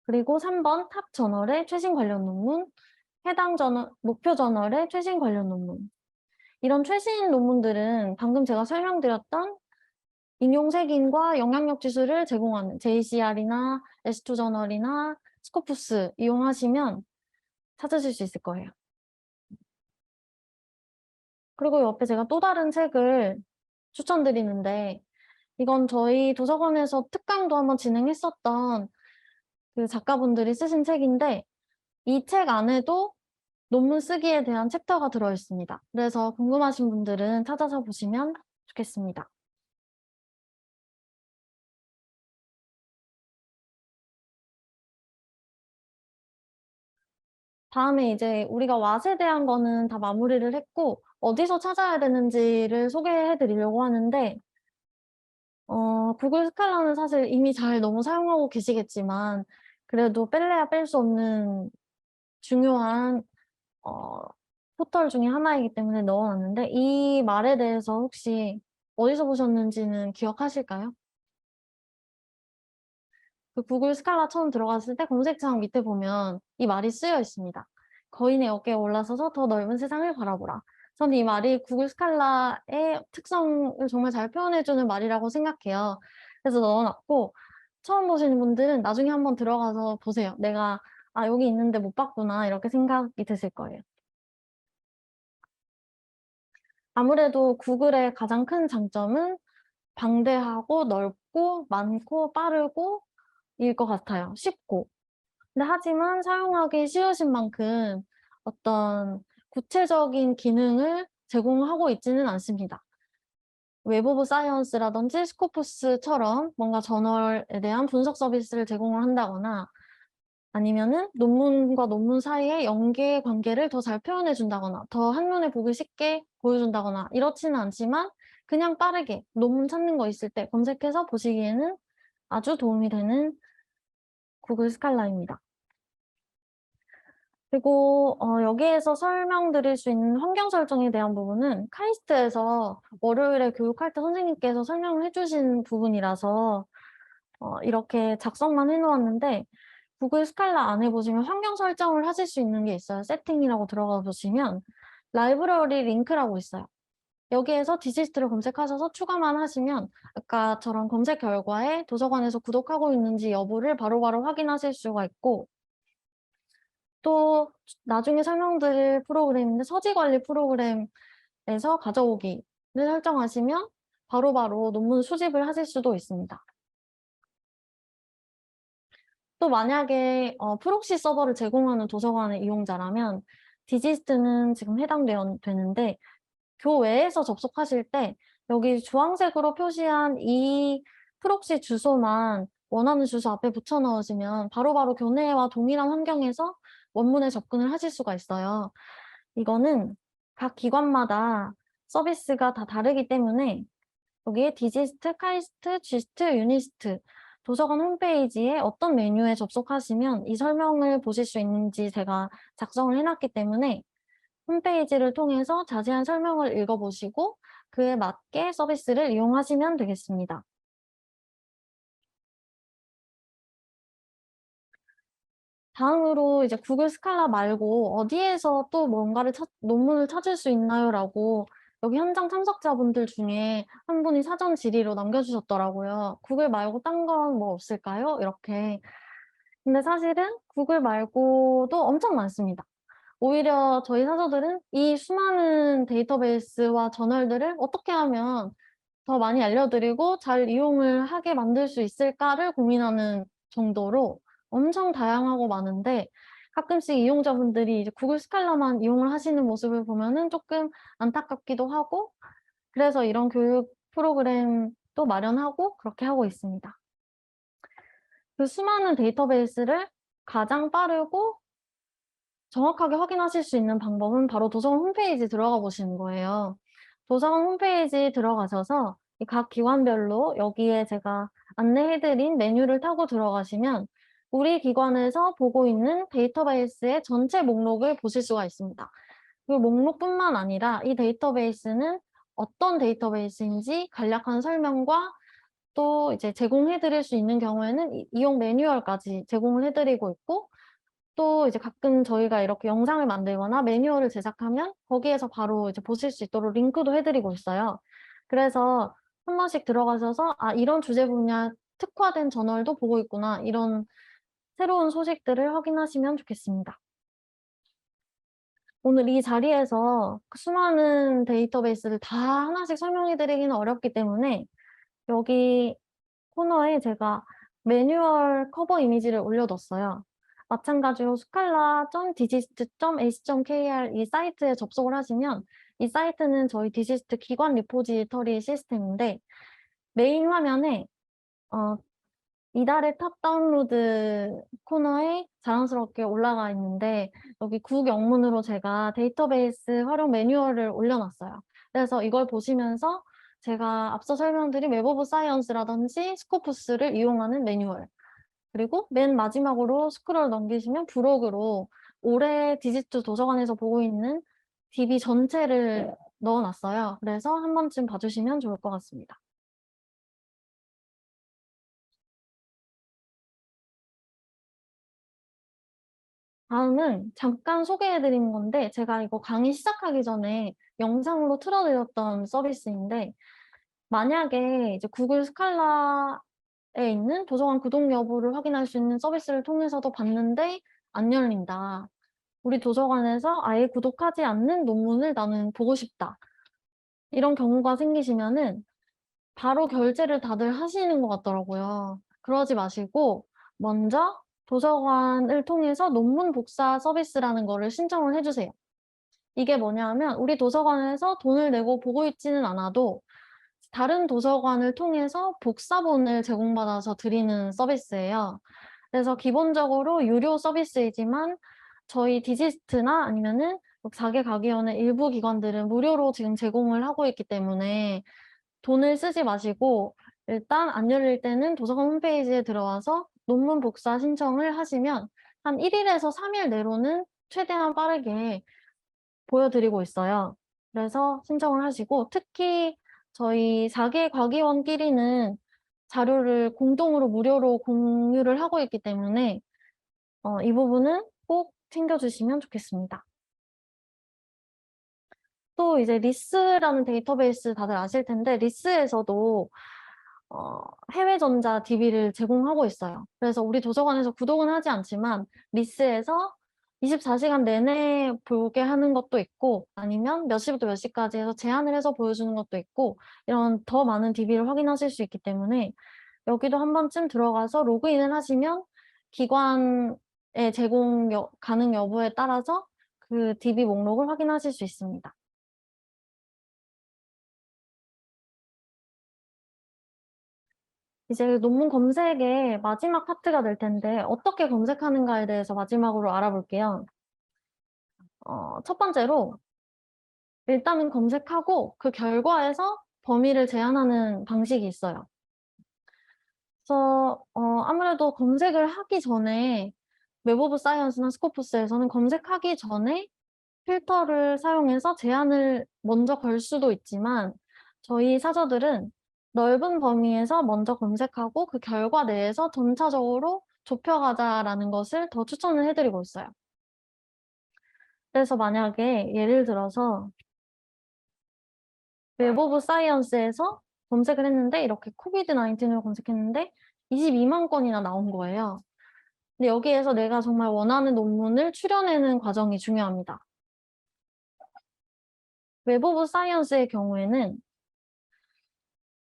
그리고 3번 탑 저널의 최신 관련 논문, 해당 저널, 목표 저널의 최신 관련 논문. 이런 최신 논문들은 방금 제가 설명드렸던 인용색인과 영향력 지수를 제공하는 JCR이나 S2 저널이나 스코푸스 이용하시면 찾으실 수 있을 거예요. 그리고 옆에 제가 또 다른 책을 추천드리는데 이건 저희 도서관에서 특강도 한번 진행했었던 그 작가분들이 쓰신 책인데 이 책 안에도 논문 쓰기에 대한 챕터가 들어있습니다. 그래서 궁금하신 분들은 찾아서 보시면 좋겠습니다. 다음에 이제 우리가 왓에 대한 거는 다 마무리를 했고 어디서 찾아야 되는지를 소개해 드리려고 하는데 구글 스칼라는 사실 이미 잘 너무 사용하고 계시겠지만 그래도 뺄래야 뺄 수 없는 중요한 어 포털 중에 하나이기 때문에 넣어 놨는데 이 말에 대해서 혹시 어디서 보셨는지는 기억하실까요? 그 구글 스칼라 처음 들어갔을 때 검색창 밑에 보면 이 말이 쓰여 있습니다. "거인의 어깨에 올라서서 더 넓은 세상을 바라보라." 저는 이 말이 구글 스칼라의 특성을 정말 잘 표현해 주는 말이라고 생각해요. 그래서 넣어 놨고 처음 보시는 분들은 나중에 한번 들어가서 보세요. '내가 여기 있는데 못 봤구나.' 이렇게 생각이 드실 거예요. 아무래도 구글의 가장 큰 장점은 방대하고 넓고 많고 빠르고 일 것 같아요. 쉽고. 근데 하지만 사용하기 쉬우신 만큼 어떤 구체적인 기능을 제공하고 있지는 않습니다. 웹 오브 사이언스라든지 스코푸스처럼 뭔가 저널에 대한 분석 서비스를 제공을 한다거나 아니면은 논문과 논문 사이의 연계 관계를 더 잘 표현해 준다거나 더 한눈에 보기 쉽게 보여준다거나 이렇지는 않지만 그냥 빠르게 논문 찾는 거 있을 때 검색해서 보시기에는 아주 도움이 되는 구글 스칼라입니다. 그리고 여기에서 설명드릴 수 있는 환경 설정에 대한 부분은 카이스트에서 월요일에 교육할 때 선생님께서 설명을 해 주신 부분이라서 이렇게 작성만 해 놓았는데 구글 스칼라 안에 보시면 환경 설정을 하실 수 있는 게 있어요. 세팅이라고 들어가 보시면 라이브러리 링크라고 있어요. 여기에서 디지스트를 검색하셔서 추가만 하시면 아까처럼 검색 결과에 도서관에서 구독하고 있는지 여부를 바로바로 확인하실 수가 있고 또 나중에 설명드릴 프로그램인데 서지 관리 프로그램에서 가져오기를 설정하시면 바로바로 논문 수집을 하실 수도 있습니다. 또 만약에 프록시 서버를 제공하는 도서관의 이용자라면 디지스트는 지금 되는데 교외에서 접속하실 때 여기 주황색으로 표시한 이 프록시 주소만 원하는 주소 앞에 붙여 넣으시면 바로바로 교내와 동일한 환경에서 원문에 접근을 하실 수가 있어요. 이거는 각 기관마다 서비스가 다 다르기 때문에 여기에 디지스트, 카이스트, 지스트, 유니스트 도서관 홈페이지에 어떤 메뉴에 접속하시면 이 설명을 보실 수 있는지 제가 작성을 해놨기 때문에 홈페이지를 통해서 자세한 설명을 읽어보시고 그에 맞게 서비스를 이용하시면 되겠습니다. 다음으로 이제 구글 스칼라 말고 어디에서 또 뭔가를 논문을 찾을 수 있나요?라고 여기 현장 참석자분들 중에 한 분이 사전 질의로 남겨주셨더라고요. 구글 말고 딴 건 뭐 없을까요? 이렇게. 근데 사실은 구글 말고도 엄청 많습니다. 오히려 저희 사서들은 이 수많은 데이터베이스와 저널들을 어떻게 하면 더 많이 알려드리고 잘 이용을 하게 만들 수 있을까를 고민하는 정도로 엄청 다양하고 많은데 가끔씩 이용자분들이 이제 구글 스칼라만 이용을 하시는 모습을 보면은 조금 안타깝기도 하고 그래서 이런 교육 프로그램도 마련하고 그렇게 하고 있습니다. 그 수많은 데이터베이스를 가장 빠르고 정확하게 확인하실 수 있는 방법은 바로 도서관 홈페이지 들어가 보시는 거예요. 도서관 홈페이지 들어가셔서 이 각 기관별로 여기에 제가 안내해드린 메뉴를 타고 들어가시면 우리 기관에서 보고 있는 데이터베이스의 전체 목록을 보실 수가 있습니다. 그 목록뿐만 아니라 이 데이터베이스는 어떤 데이터베이스인지 간략한 설명과 또 이제 제공해 드릴 수 있는 경우에는 이용 매뉴얼까지 제공을 해 드리고 있고 또 이제 가끔 저희가 이렇게 영상을 만들거나 매뉴얼을 제작하면 거기에서 바로 이제 보실 수 있도록 링크도 해 드리고 있어요. 그래서 한 번씩 들어가셔서 '아 이런 주제 분야 특화된 저널도 보고 있구나.' 이런 새로운 소식들을 확인하시면 좋겠습니다. 오늘 이 자리에서 그 수많은 데이터베이스를 다 하나씩 설명해 드리기는 어렵기 때문에 여기 코너에 제가 매뉴얼 커버 이미지를 올려뒀어요. 마찬가지로 scala.digist.ac.kr 이 사이트에 접속을 하시면 이 사이트는 저희 디지스트 기관 리포지터리 시스템인데 메인 화면에 이달의 탑 다운로드 코너에 자랑스럽게 올라가 있는데 여기 국영문으로 제가 데이터베이스 활용 매뉴얼을 올려놨어요. 그래서 이걸 보시면서 제가 앞서 설명드린 웹 오브 사이언스라든지 스코프스를 이용하는 매뉴얼 그리고 맨 마지막으로 스크롤 넘기시면 부록으로 올해 디지트 도서관에서 보고 있는 DB 전체를 넣어놨어요. 그래서 한 번쯤 봐주시면 좋을 것 같습니다. 다음은 잠깐 소개해 드리는 건데 제가 이거 강의 시작하기 전에 영상으로 틀어 드렸던 서비스인데 만약에 이제 구글 스칼라에 있는 도서관 구독 여부를 확인할 수 있는 서비스를 통해서도 봤는데 안 열린다. 우리 도서관에서 아예 구독하지 않는 논문을 나는 보고 싶다. 이런 경우가 생기시면은 바로 결제를 다들 하시는 것 같더라고요. 그러지 마시고 먼저 도서관을 통해서 논문 복사 서비스라는 거를 신청을 해 주세요. 이게 뭐냐면 우리 도서관에서 돈을 내고 보고 있지는 않아도 다른 도서관을 통해서 복사본을 제공받아서 드리는 서비스예요. 그래서 기본적으로 유료 서비스이지만 저희 디지스트나 아니면은 자개가기원의 일부 기관들은 무료로 지금 제공을 하고 있기 때문에 돈을 쓰지 마시고 일단 안 열릴 때는 도서관 홈페이지에 들어와서 논문 복사 신청을 하시면 한 1 일에서 3일 내로는 최대한 빠르게 보여드리고 있어요. 그래서 신청을 하시고 특히 저희 자개과기원끼리는 자료를 공동으로 무료로 공유를 하고 있기 때문에 이 부분은 꼭 챙겨 주시면 좋겠습니다. 또 이제 리스라는 데이터베이스 다들 아실 텐데 리스에서도 해외 전자 DB를 제공하고 있어요. 그래서 우리 도서관에서 구독은 하지 않지만 리스에서 24시간 내내 보게 하는 것도 있고 아니면 몇 시부터 몇 시까지 해서 제한을 해서 보여주는 것도 있고 이런 더 많은 DB를 확인하실 수 있기 때문에 여기도 한 번쯤 들어가서 로그인을 하시면 기관의 제공 가능 여부에 따라서 그 DB 목록을 확인하실 수 있습니다. 이제 논문 검색의 마지막 파트가 될 텐데 어떻게 검색하는가에 대해서 마지막으로 알아볼게요. 첫 번째로 일단은 검색하고 그 결과에서 범위를 제한하는 방식이 있어요. 그래서 아무래도 검색을 하기 전에 웹 오브 사이언스나 스코프스에서는 검색하기 전에 필터를 사용해서 제한을 먼저 걸 수도 있지만 저희 사저들은 넓은 범위에서 먼저 검색하고 그 결과 내에서 점차적으로 좁혀가자라는 것을 더 추천을 해 드리고 있어요. 그래서 만약에 예를 들어서 웹 오브 사이언스에서 검색을 했는데 이렇게 코비드 19을 검색했는데 22만 건이나 나온 거예요. 근데 여기에서 내가 정말 원하는 논문을 추려내는 과정이 중요합니다. 웹 오브 사이언스의 경우에는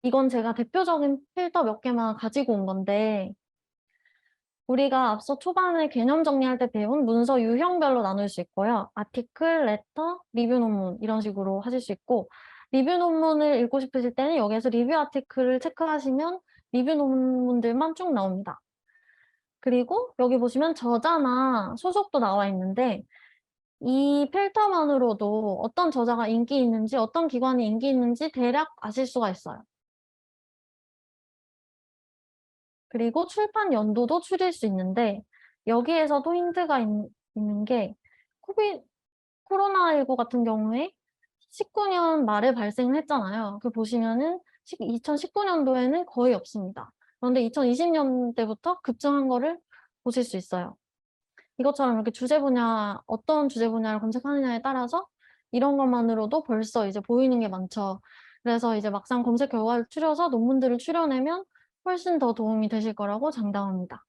이건 제가 대표적인 필터 몇 개만 가지고 온 건데 우리가 앞서 초반에 개념 정리할 때 배운 문서 유형별로 나눌 수 있고요. 아티클, 레터, 리뷰 논문 이런 식으로 하실 수 있고 리뷰 논문을 읽고 싶으실 때는 여기에서 리뷰 아티클을 체크하시면 리뷰 논문들만 쭉 나옵니다. 그리고 여기 보시면 저자나 소속도 나와 있는데 이 필터만으로도 어떤 저자가 인기 있는지 어떤 기관이 인기 있는지 대략 아실 수가 있어요. 그리고 출판 연도도 추릴 수 있는데 여기에서도 힌트가 있는 게 코로나19 같은 경우에 19년 말에 발생을 했잖아요. 그 보시면은 2019년도에는 거의 없습니다. 그런데 2020년대부터 급증한 거를 보실 수 있어요. 이것처럼 이렇게 주제 분야, 어떤 주제 분야를 검색하느냐에 따라서 이런 것만으로도 벌써 이제 보이는 게 많죠. 그래서 이제 막상 검색 결과를 추려서 논문들을 추려내면 훨씬 더 도움이 되실 거라고 장담합니다.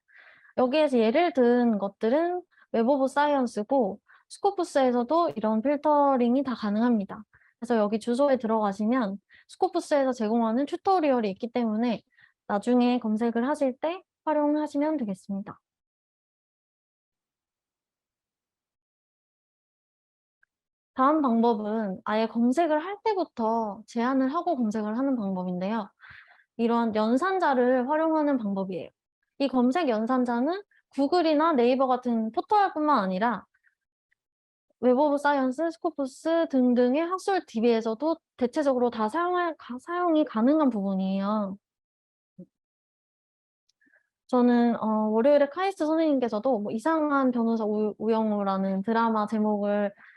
여기에서 예를 든 것들은 웹 오브 사이언스고 스코프스에서도 이런 필터링이 다 가능합니다. 그래서 여기 주소에 들어가시면 스코프스에서 제공하는 튜토리얼이 있기 때문에 나중에 검색을 하실 때 활용하시면 되겠습니다. 다음 방법은 아예 검색을 할 때부터 제한을 하고 검색을 하는 방법인데요. 이러한 연산자를 활용하는 방법이에요. 이 검색 연산자는 구글이나 네이버 같은 포털뿐만 아니라 웹 오브 사이언스, 스코프스 등등의 학술 DB에서도 대체적으로 다 사용이 가능한 부분이에요. 저는 월요일에 카이스트 선생님께서도 뭐 이상한 변호사 우영우라는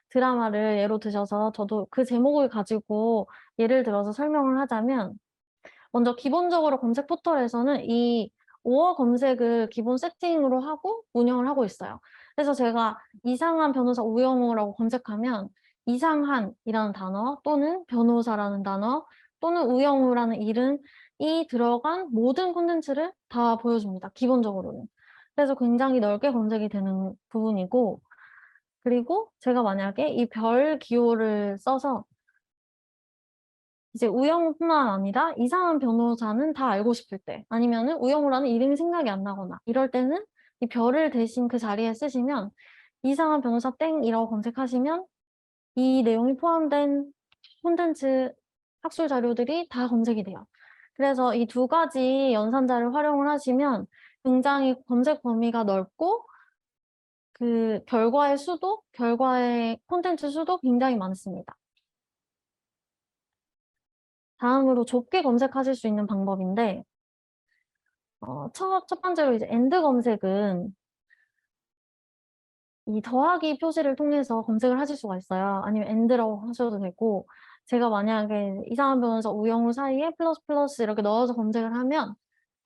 드라마를 예로 드셔서 저도 그 제목을 가지고 예를 들어서 설명을 하자면 먼저 기본적으로 검색 포털에서는 이 5어 검색을 기본 세팅으로 하고 운영을 하고 있어요. 그래서 제가 이상한 변호사 우영우라고 검색하면 이상한이라는 단어 또는 변호사라는 단어 또는 우영우라는 이름이 들어간 모든 콘텐츠를 다 보여줍니다. 기본적으로는. 그래서 굉장히 넓게 검색이 되는 부분이고 그리고 제가 만약에 이 별 기호를 써서 이제 우영우뿐만 아니라 이상한 변호사는 다 알고 싶을 때 아니면은 우영우라는 이름이 생각이 안 나거나 이럴 때는 이 별을 대신 그 자리에 쓰시면 이상한 변호사 땡이라고 검색하시면 이 내용이 포함된 콘텐츠 학술 자료들이 다 검색이 돼요. 그래서 이 두 가지 연산자를 활용을 하시면 굉장히 검색 범위가 넓고 그 결과의 콘텐츠 수도 굉장히 많습니다. 다음으로 좁게 검색하실 수 있는 방법인데 첫 번째로 이제 엔드 검색은 이 더하기 표시를 통해서 검색을 하실 수가 있어요. 아니면 엔드라고 하셔도 되고 제가 만약에 이상한 변호사 우영우 사이에 플러스 플러스 이렇게 넣어서 검색을 하면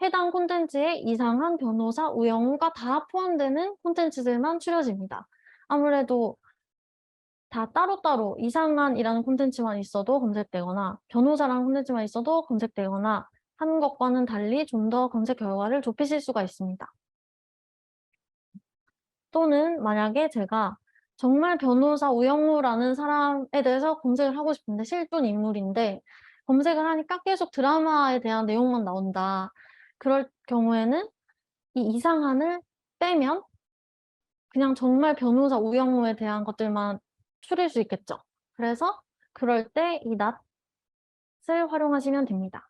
해당 콘텐츠에 이상한 변호사 우영우가 다 포함되는 콘텐츠들만 추려집니다. 아무래도 다 따로따로 이상한이라는 콘텐츠만 있어도 검색되거나 변호사라는 콘텐츠만 있어도 검색되거나 하는 것과는 달리 좀 더 검색 결과를 좁히실 수가 있습니다. 또는 만약에 제가 정말 변호사 우영우라는 사람에 대해서 검색을 하고 싶은데 실존 인물인데 검색을 하니까 계속 드라마에 대한 내용만 나온다. 그럴 경우에는 이 이상한을 빼면 그냥 정말 변호사 우영우에 대한 것들만 추릴 수 있겠죠. 그래서 그럴 때 이 not을 활용하시면 됩니다.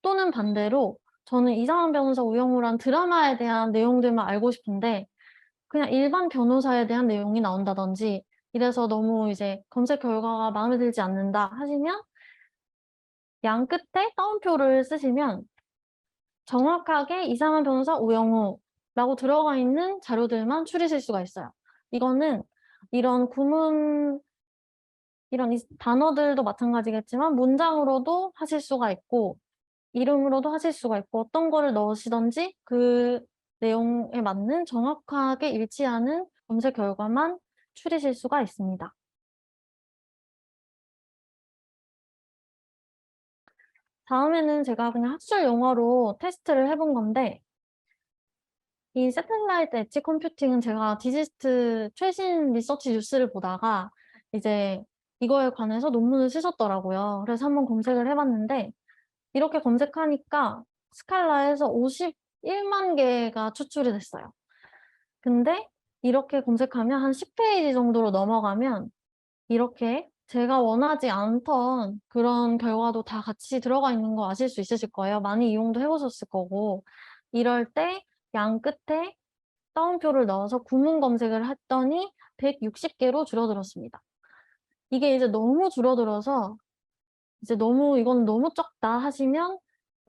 또는 반대로 저는 이상한 변호사 우영우란 드라마에 대한 내용들만 알고 싶은데 그냥 일반 변호사에 대한 내용이 나온다든지 이래서 너무 이제 검색 결과가 마음에 들지 않는다 하시면 양 끝에 따옴표를 쓰시면 정확하게 이상한 변호사 오영우라고 들어가 있는 자료들만 추리실 수가 있어요. 이거는 이런 구문 이런 단어들도 마찬가지겠지만 문장으로도 하실 수가 있고 이름으로도 하실 수가 있고 어떤 거를 넣으시든지 그 내용에 맞는 정확하게 일치하는 검색 결과만 추리실 수가 있습니다. 다음에는 제가 그냥 학술 용어로 테스트를 해본 건데 이 새틀라이트 엣지 컴퓨팅은 제가 디지스트 최신 리서치 뉴스를 보다가 이제 이거에 관해서 논문을 쓰셨더라고요. 그래서 한번 검색을 해봤는데 이렇게 검색하니까 스칼라에서 51만 개가 추출이 됐어요. 근데 이렇게 검색하면 한 10페이지 정도로 넘어가면 이렇게 제가 원하지 않던 그런 결과도 다 같이 들어가 있는 거 아실 수 있으실 거예요. 많이 이용도 해보셨을 거고. 이럴 때 양 끝에 따옴표를 넣어서 구문 검색을 했더니 160개로 줄어들었습니다. 이게 이제 너무 줄어들어서 이제 이건 너무 적다 하시면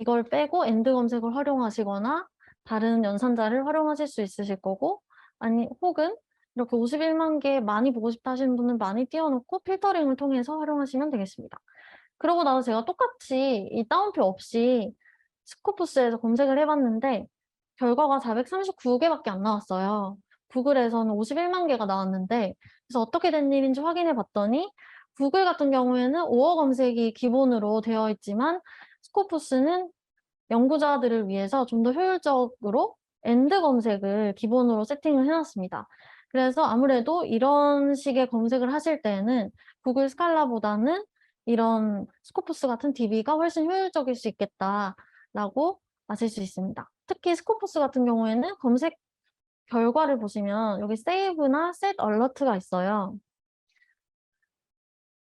이걸 빼고 엔드 검색을 활용하시거나 다른 연산자를 활용하실 수 있으실 거고 혹은 이렇게 51만 개 많이 보고 싶다 하시는 분은 많이 띄워놓고 필터링을 통해서 활용하시면 되겠습니다. 그러고 나서 제가 똑같이 이 따옴표 없이 스코프스에서 검색을 해봤는데 결과가 439개밖에 안 나왔어요. 구글에서는 51만 개가 나왔는데 그래서 어떻게 된 일인지 확인해 봤더니 구글 같은 경우에는 5어 검색이 기본으로 되어 있지만 스코프스는 연구자들을 위해서 좀 더 효율적으로 엔드 검색을 기본으로 세팅을 해놨습니다. 그래서 아무래도 이런 식의 검색을 하실 때에는 구글 스칼라보다는 이런 스코프스 같은 DB가 훨씬 효율적일 수 있겠다라고 아실 수 있습니다. 특히 스코프스 같은 경우에는 검색 결과를 보시면 여기 세이브나 셋 얼러트가 있어요.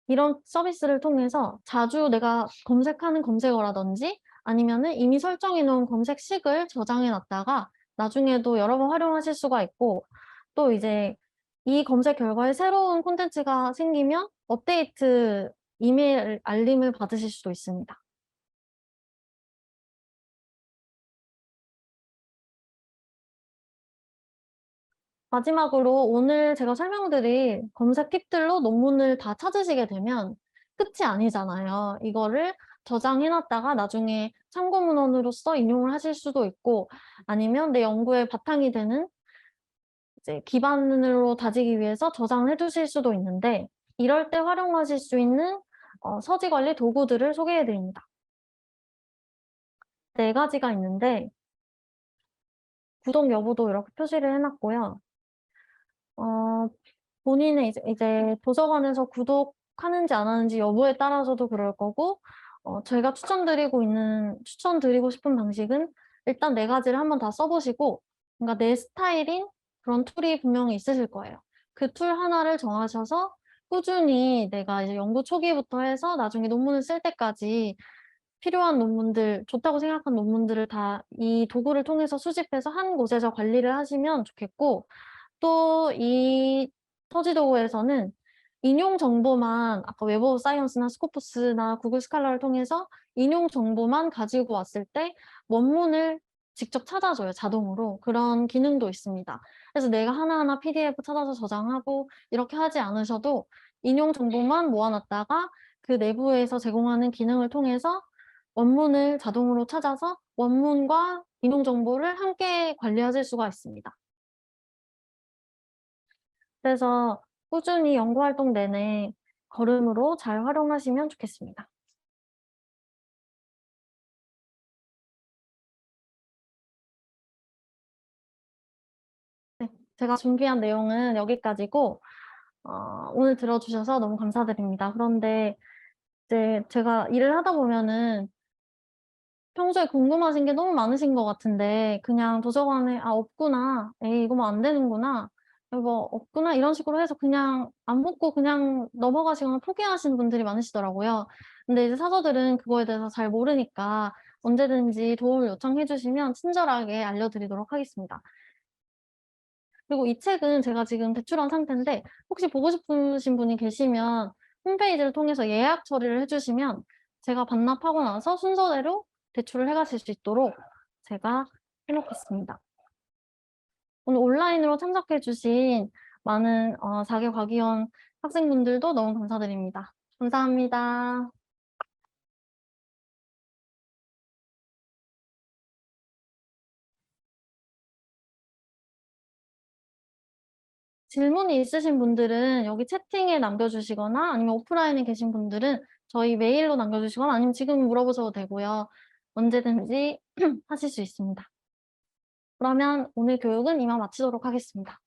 이런 서비스를 통해서 자주 내가 검색하는 검색어라든지 아니면은 이미 설정해 놓은 검색식을 저장해 놨다가 나중에도 여러 번 활용하실 수가 있고 또 이제 이 검색 결과에 새로운 콘텐츠가 생기면 업데이트 이메일 알림을 받으실 수도 있습니다. 마지막으로 오늘 제가 설명드린 검색 팁들로 논문을 다 찾으시게 되면 끝이 아니잖아요. 이거를 저장해 놨다가 나중에 참고 문헌으로서 인용을 하실 수도 있고 아니면 내 연구의 바탕이 되는 이제 기반으로 다지기 위해서 저장을 해 두실 수도 있는데 이럴 때 활용하실 수 있는 서지 관리 도구들을 소개해 드립니다. 네 가지가 있는데 구독 여부도 이렇게 표시를 해 놨고요. 어 본인의 이제 도서관에서 구독하는지 안 하는지 여부에 따라서도 그럴 거고 제가 추천드리고 싶은 방식은 일단 네 가지를 한번 다 써 보시고 뭔가 내 스타일인 그런 툴이 분명히 있으실 거예요. 그 툴 하나를 정하셔서 꾸준히 내가 이제 연구 초기부터 해서 나중에 논문을 쓸 때까지 필요한 논문들, 좋다고 생각한 논문들을 다 이 도구를 통해서 수집해서 한 곳에서 관리를 하시면 좋겠고 또 이 터지 도구에서는 인용 정보만 아까 웹 오브 사이언스나 스코프스나 구글 스칼라를 통해서 인용 정보만 가지고 왔을 때 원문을 직접 찾아줘요, 자동으로. 그런 기능도 있습니다. 그래서 내가 하나하나 PDF 찾아서 저장하고 이렇게 하지 않으셔도 인용 정보만 모아놨다가 그 내부에서 제공하는 기능을 통해서 원문을 자동으로 찾아서 원문과 인용 정보를 함께 관리하실 수가 있습니다. 그래서 꾸준히 연구 활동 내내 걸음으로 잘 활용하시면 좋겠습니다. 네. 제가 준비한 내용은 여기까지고 오늘 들어주셔서 너무 감사드립니다. 그런데 이제 제가 일을 하다 보면은 평소에 궁금하신 게 너무 많으신 것 같은데 그냥 도서관에 '아 없구나. 에이 이거 뭐 안 되는구나. 이거 없구나.' 이런 식으로 해서 그냥 안 묻고 그냥 넘어가시거나 포기하시는 분들이 많으시더라고요. 근데 이제 사서들은 그거에 대해서 잘 모르니까 언제든지 도움을 요청해 주시면 친절하게 알려드리도록 하겠습니다. 그리고 이 책은 제가 지금 대출한 상태인데 혹시 보고 싶으신 분이 계시면 홈페이지를 통해서 예약 처리를 해 주시면 제가 반납하고 나서 순서대로 대출을 해 가실 수 있도록 제가 해 놓겠습니다. 오늘 온라인으로 참석해 주신 많은 자기과기원 학생분들도 너무 감사드립니다. 감사합니다. 질문이 있으신 분들은 여기 채팅에 남겨주시거나 아니면 오프라인에 계신 분들은 저희 메일로 남겨주시거나 아니면 지금 물어보셔도 되고요. 언제든지 하실 수 있습니다. 그러면 오늘 교육은 이만 마치도록 하겠습니다.